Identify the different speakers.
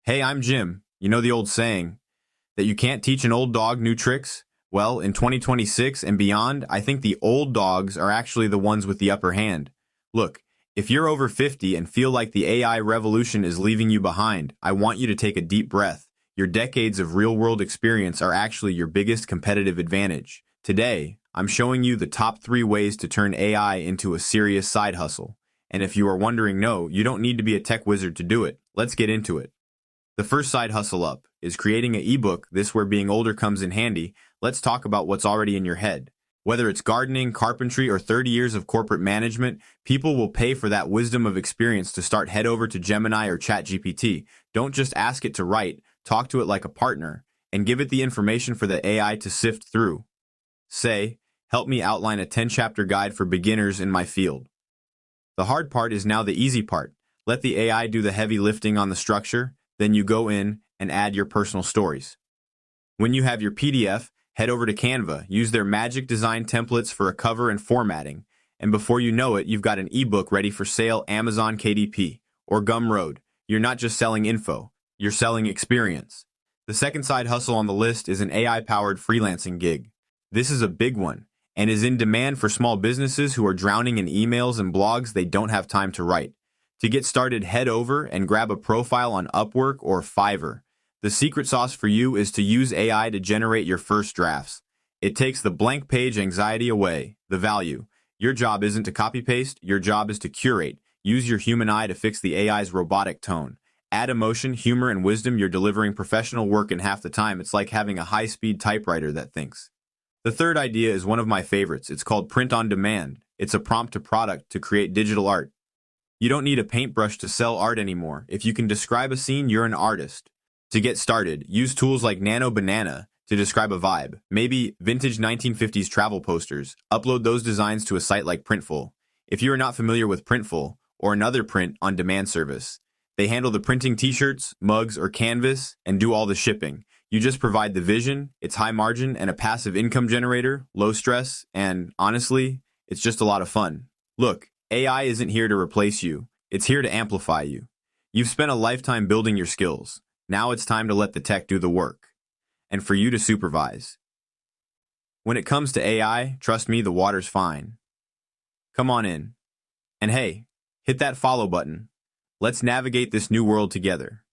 Speaker 1: Hey, I'm Jim. You know the old saying that you can't teach an old dog new tricks? Well, in 2026 and beyond, I think the old dogs are actually the ones with the upper hand. Look, if you're over 50 and feel like the AI revolution is leaving you behind, I want you to take a deep breath. Your decades of real-world experience are actually your biggest competitive advantage. Today, I'm showing you the top 3 ways to turn AI into a serious side hustle. And if you are wondering, no, you don't need to be a tech wizard to do it. Let's get into it. The first side hustle up is creating an ebook. This where being older comes in handy. Let's talk about what's already in your head. Whether it's gardening, carpentry, or 30 years of corporate management, people will pay for that wisdom of experience to start. Head over to Gemini or ChatGPT. Don't just ask it to write, talk to it like a partner, and give it the information for the AI to sift through. Say, help me outline a 10-chapter guide for beginners in my field. The hard part is now the easy part. Let the AI do the heavy lifting on the structure, then you go in and add your personal stories. When you have your PDF, head over to Canva, use their magic design templates for a cover and formatting, and before you know it, you've got an ebook ready for sale. Amazon KDP or Gumroad. You're not just selling info, you're selling experience. The second side hustle on the list is an AI-powered freelancing gig. This is a big one and is in demand for small businesses who are drowning in emails and blogs they don't have time to write. To get started, head over and grab a profile on Upwork or Fiverr. The secret sauce for you is to use AI to generate your first drafts. It takes the blank page anxiety away. The value. Your job isn't to copy-paste, your job is to curate. Use your human eye to fix the AI's robotic tone. Add emotion, humor, and wisdom. You're delivering professional work in half the time. It's like having a high-speed typewriter that thinks. The third idea is one of my favorites. It's called print on demand. It's a prompt to product to create digital art. You don't need a paintbrush to sell art anymore. If you can describe a scene, you're an artist. To get started, use tools like Nano Banana to describe a vibe. Maybe vintage 1950s travel posters. Upload those designs to a site like Printful. If you are not familiar with Printful or another print-on-demand service, they handle the printing t-shirts, mugs, or canvas and do all the shipping. You just provide the vision, it's high margin and a passive income generator, low stress, and honestly, it's just a lot of fun. Look, AI isn't here to replace you. It's here to amplify you. You've spent a lifetime building your skills. Now it's time to let the tech do the work. And for you to supervise. When it comes to AI, trust me, the water's fine. Come on in. And hey, hit that follow button. Let's navigate this new world together.